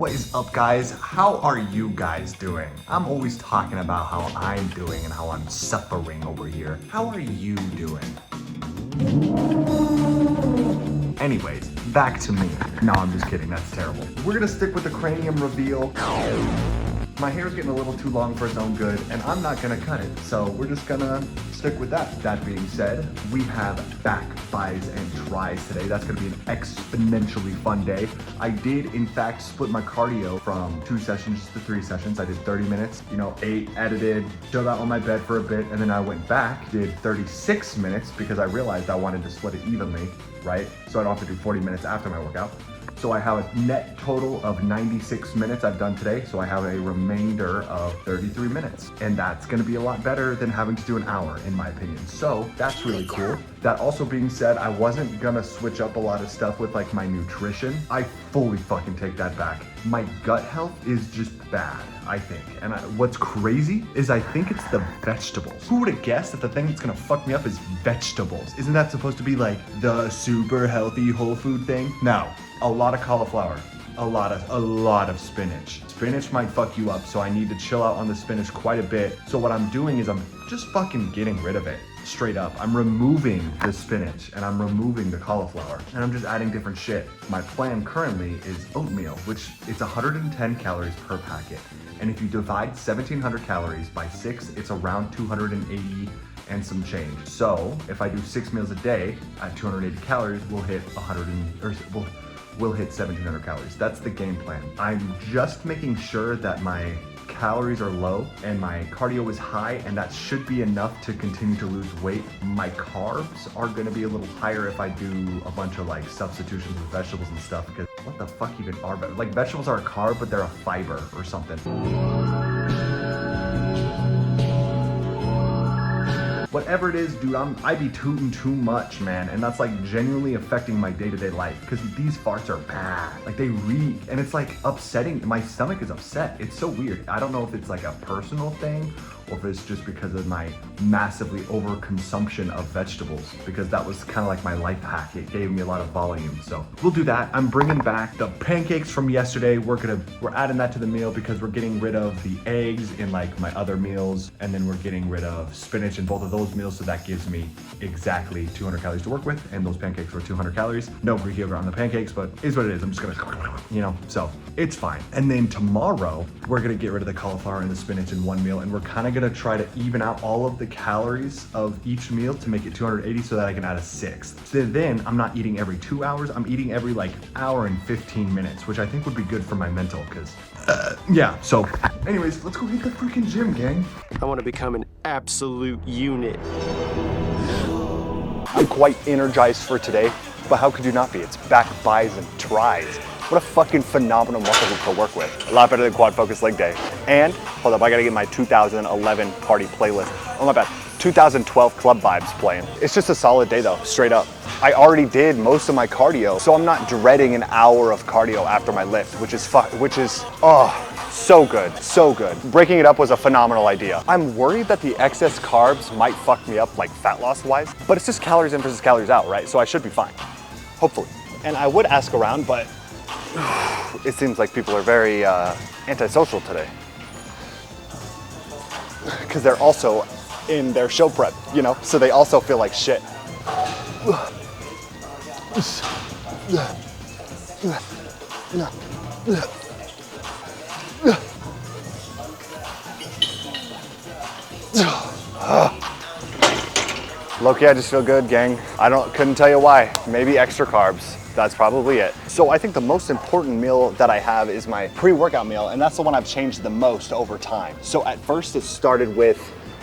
What is up, guys? How are you guys doing? I'm always talking about how I'm doing and how I'm suffering over here. How are you doing? Anyways, back to me. No, I'm just kidding. That's terrible. We're gonna stick with the cranium reveal. My hair's getting a little too long for its own good, and I'm not gonna cut it, so we're just gonna stick with that. That being said, we have back, buys, and tries today. That's gonna be an exponentially fun day. I did, in fact, split my cardio from 2 sessions to 3 sessions. I did 30 minutes, 8 edited, chilled out on my bed for a bit, and then I went back, did 36 minutes because I realized I wanted to split it evenly, right? So I don't have to do 40 minutes after my workout. So I have a net total of 96 minutes I've done today. So I have a remainder of 33 minutes. And that's gonna be a lot better than having to do an hour, in my opinion. So that's really cool. That also being said, I wasn't gonna switch up a lot of stuff with like my nutrition. I fully fucking take that back. My gut health is just bad, I think. And what's crazy is I think it's the vegetables. Who would have guessed that the thing that's gonna fuck me up is vegetables? Isn't that supposed to be like the super healthy whole food thing? No. A lot of cauliflower, a lot of spinach. Spinach might fuck you up, so I need to chill out on the spinach quite a bit. So what I'm doing is I'm just fucking getting rid of it, straight up. I'm removing the spinach and I'm removing the cauliflower and I'm just adding different shit. My plan currently is oatmeal, which it's 110 calories per packet. And if you divide 1,700 calories by 6, it's around 280 and some change. So if I do 6 meals a day at 280 calories, we'll hit 1,700 calories. That's the game plan. I'm just making sure that my calories are low and my cardio is high, and that should be enough to continue to lose weight. My carbs are gonna be a little higher if I do a bunch of like substitutions with vegetables and stuff, because what the fuck even are like vegetables are a carb, but they're a fiber or something. Whatever it is, dude, I be tooting too much, man. And that's like genuinely affecting my day-to-day life because these farts are bad. Like they reek and it's like upsetting. My stomach is upset. It's so weird. I don't know if it's like a personal thing or if it's just because of my massively overconsumption of vegetables, because that was kind of like my life hack. It gave me a lot of volume. So we'll do that. I'm bringing back the pancakes from yesterday. We're adding that to the meal because we're getting rid of the eggs in like my other meals. And then we're getting rid of spinach in both of those meals. So that gives me exactly 200 calories to work with. And those pancakes were 200 calories. No Greek yogurt on the pancakes, but it is what it is. I'm just gonna, so it's fine. And then tomorrow we're gonna get rid of the cauliflower and the spinach in one meal. And we're kind of gonna try to even out all of the calories of each meal to make it 280 so that I can add a 6th. So then I'm not eating every 2 hours, I'm eating every like hour and 15 minutes, which I think would be good for my mental, because yeah. So anyways, let's go hit the freaking gym, gang. I want to become an absolute unit. I'm quite energized for today, but how could you not be? It's back, buys, and tries. What a fucking phenomenal muscle group to work with. A lot better than quad focus leg day. And hold up, I gotta get my 2011 party playlist. Oh my bad, 2012 club vibes playing. It's just a solid day though, straight up. I already did most of my cardio, so I'm not dreading an hour of cardio after my lift, which is so good, so good. Breaking it up was a phenomenal idea. I'm worried that the excess carbs might fuck me up like fat loss wise, but it's just calories in versus calories out, right? So I should be fine, hopefully. And I would ask around, but it seems like people are very antisocial today, because they're also in their show prep, so they also feel like shit. Low-key, I just feel good, gang. Couldn't tell you why. Maybe extra carbs. That's probably it. So I think the most important meal that I have is my pre-workout meal, and that's the one I've changed the most over time. So at first it started with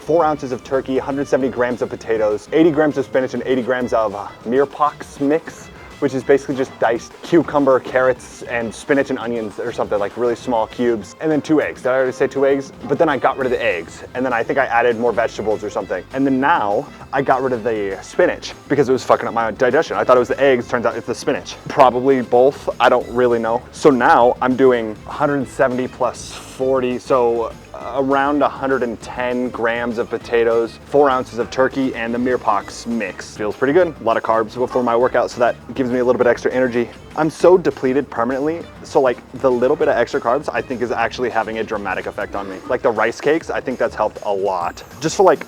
4 ounces of turkey, 170 grams of potatoes, 80 grams of spinach, and 80 grams of mirepoix mix, which is basically just diced cucumber, carrots, and spinach and onions or something, like really small cubes. And then 2 eggs. Did I already say 2 eggs? But then I got rid of the eggs. And then I think I added more vegetables or something. And then now I got rid of the spinach because it was fucking up my digestion. I thought it was the eggs, turns out it's the spinach. Probably both, I don't really know. So now I'm doing 170 plus 40, so around 110 grams of potatoes, 4 ounces of turkey, and the mirepoix mix. Feels pretty good. A lot of carbs before my workout, so that gives gives me a little bit extra energy. I'm so depleted permanently, so like the little bit of extra carbs I think is actually having a dramatic effect on me. Like the rice cakes, I think that's helped a lot. Just for like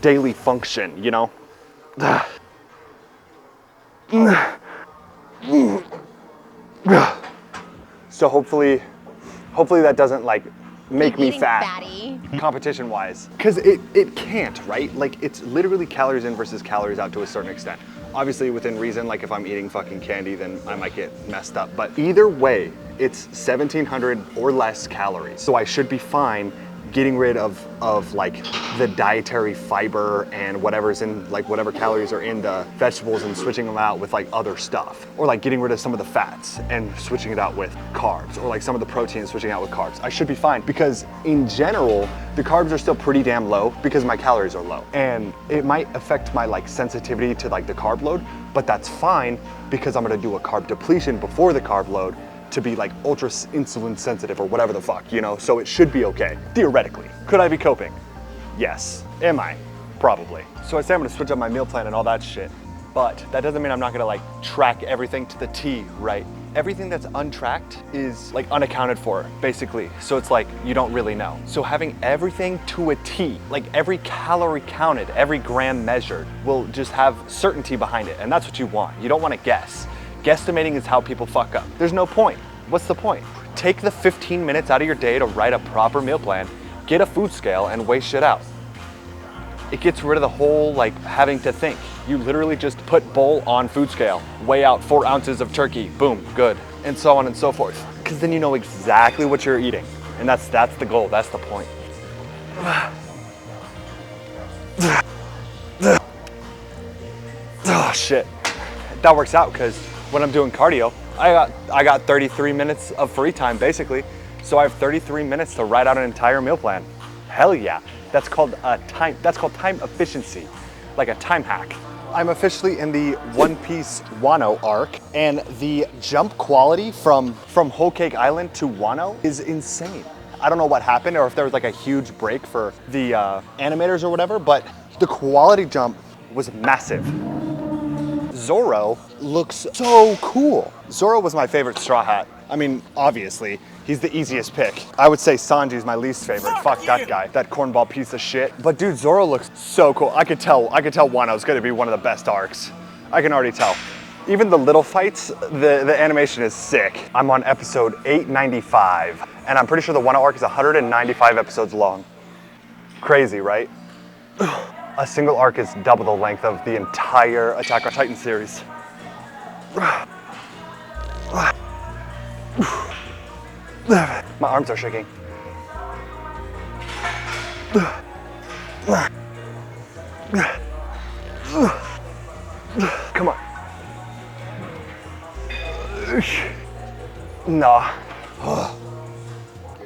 daily function, you know? So hopefully that doesn't like make me fat. Fatty. Competition wise, because it can't, right? Like it's literally calories in versus calories out to a certain extent. Obviously within reason, like if I'm eating fucking candy, then I might get messed up. But either way, it's 1,700 or less calories. So I should be fine getting rid of like the dietary fiber and whatever's in, like whatever calories are in the vegetables and switching them out with like other stuff. Or like getting rid of some of the fats and switching it out with carbs, or like some of the protein switching out with carbs. I should be fine because in general, the carbs are still pretty damn low because my calories are low. And it might affect my like sensitivity to like the carb load, but that's fine because I'm gonna do a carb depletion before the carb load to be like ultra insulin sensitive or whatever the fuck, you know? So it should be okay, theoretically. Could I be coping? Yes. Am I? Probably. So I say I'm gonna switch up my meal plan and all that shit, but that doesn't mean I'm not gonna like track everything to the T, right? Everything that's untracked is like unaccounted for, basically. So it's like, you don't really know. So having everything to a T, like every calorie counted, every gram measured, will just have certainty behind it. And that's what you want. You don't wanna guess. Guesstimating is how people fuck up. There's no point. What's the point? Take the 15 minutes out of your day to write a proper meal plan, get a food scale, and weigh shit out. It gets rid of the whole like having to think. You literally just put bowl on food scale, weigh out 4 ounces of turkey, boom, good, and so on and so forth. Because then you know exactly what you're eating. And that's the goal, that's the point. Oh shit. That works out because when I'm doing cardio, I got 33 minutes of free time basically. So I have 33 minutes to write out an entire meal plan. Hell yeah. That's called time efficiency, like a time hack. I'm officially in the One Piece Wano arc, and the jump quality from Whole Cake Island to Wano is insane. I don't know what happened or if there was like a huge break for the animators or whatever, but the quality jump was massive. Zoro looks so cool. Zoro was my favorite Straw Hat. I mean, obviously, he's the easiest pick. I would say Sanji's my least favorite. Fuck that guy, that cornball piece of shit. But dude, Zoro looks so cool. I could tell Wano's gonna be one of the best arcs. I can already tell. Even the little fights, the animation is sick. I'm on episode 895, and I'm pretty sure the Wano arc is 195 episodes long. Crazy, right? A single arc is double the length of the entire Attack on Titan series. My arms are shaking. Come on. No.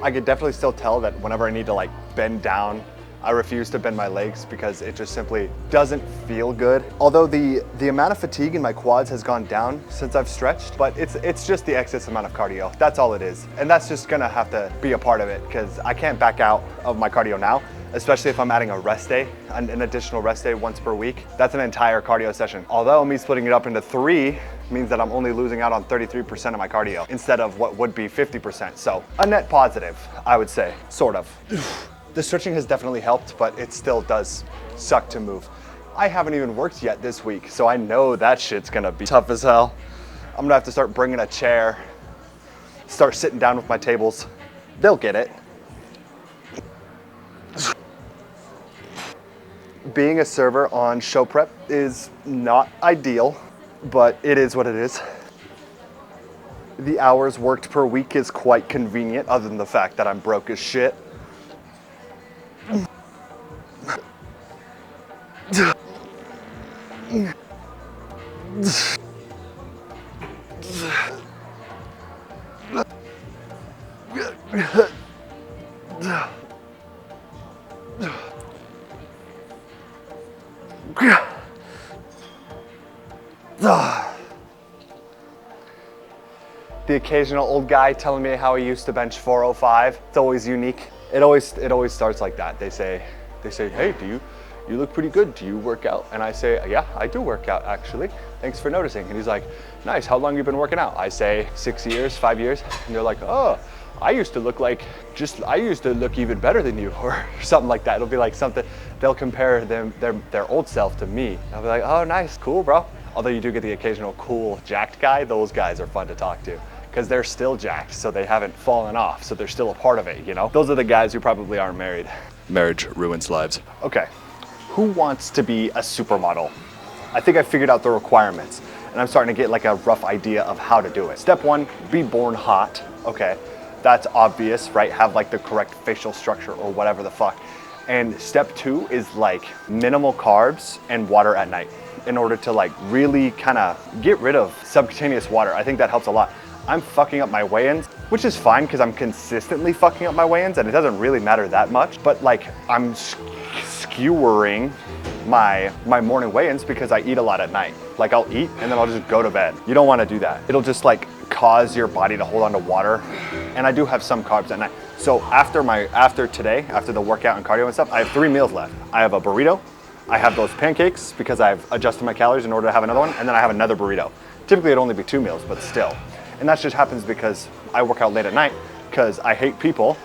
I could definitely still tell that whenever I need to like bend down, I refuse to bend my legs because it just simply doesn't feel good. Although the amount of fatigue in my quads has gone down since I've stretched, but it's just the excess amount of cardio. That's all it is. And that's just gonna have to be a part of it because I can't back out of my cardio now, especially if I'm adding a rest day, an additional rest day once per week. That's an entire cardio session. Although me splitting it up into 3 means that I'm only losing out on 33% of my cardio instead of what would be 50%. So a net positive, I would say, sort of. The stretching has definitely helped, but it still does suck to move. I haven't even worked yet this week, so I know that shit's gonna be tough as hell. I'm gonna have to start bringing a chair, start sitting down with my tables. They'll get it. Being a server on show prep is not ideal, but it is what it is. The hours worked per week is quite convenient, other than the fact that I'm broke as shit. The occasional old guy telling me how he used to bench 405. It's always unique. It always starts like that. They say, hey, do you look pretty good. Do you work out? And I say, yeah, I do work out actually. Thanks for noticing. And he's like, nice, how long have you been working out? I say 6 years, 5 years. And they're like, oh, I used to look even better than you, or something like that. It'll be like something, they'll compare their old self to me. I'll be like, oh, nice, cool, bro. Although you do get the occasional cool, jacked guy, those guys are fun to talk to because they're still jacked, so they haven't fallen off, so they're still a part of it, you know? Those are the guys who probably aren't married. Marriage ruins lives. Okay, who wants to be a supermodel? I think I figured out the requirements, and I'm starting to get like a rough idea of how to do it. Step 1, be born hot. Okay, that's obvious, right? Have like the correct facial structure or whatever the fuck. And step 2 is like minimal carbs and water at night in order to like really kind of get rid of subcutaneous water. I think that helps a lot. I'm fucking up my weigh-ins, which is fine because I'm consistently fucking up my weigh-ins and it doesn't really matter that much, but like I'm skewering my morning weigh-ins because I eat a lot at night. Like I'll eat and then I'll just go to bed. You don't want to do that. It'll just like cause your body to hold on to water. And I do have some carbs at night. So after today, after the workout and cardio and stuff, I have 3 meals left. I have a burrito, I have those pancakes because I've adjusted my calories in order to have another one, and then I have another burrito. Typically it'd only be 2 meals, but still. And that just happens because I work out late at night because I hate people,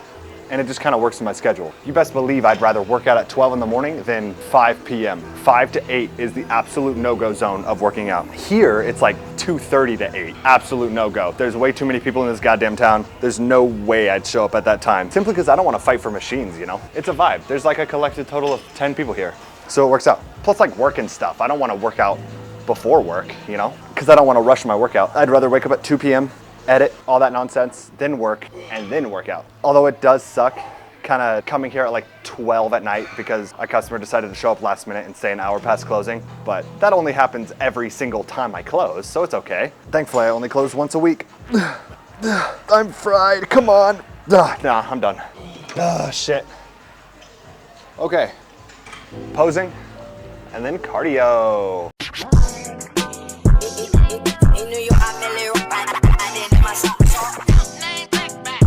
and it just kind of works in my schedule. You best believe I'd rather work out at 12 in the morning than 5 p.m. 5 to 8 is the absolute no-go zone of working out. Here, it's like 2:30 to 8. Absolute no-go. There's way too many people in this goddamn town. There's no way I'd show up at that time. Simply because I don't want to fight for machines, you know? It's a vibe. There's like a collected total of 10 people here. So it works out. Plus like work and stuff. I don't want to work out before work, you know? Because I don't want to rush my workout. I'd rather wake up at 2 p.m., edit, all that nonsense, then work, and then work out. Although it does suck kind of coming here at like 12 at night because a customer decided to show up last minute and stay an hour past closing. But that only happens every single time I close, so it's okay. Thankfully, I only close once a week. I'm fried, come on. Nah, I'm done. Shit. Okay, posing, and then cardio.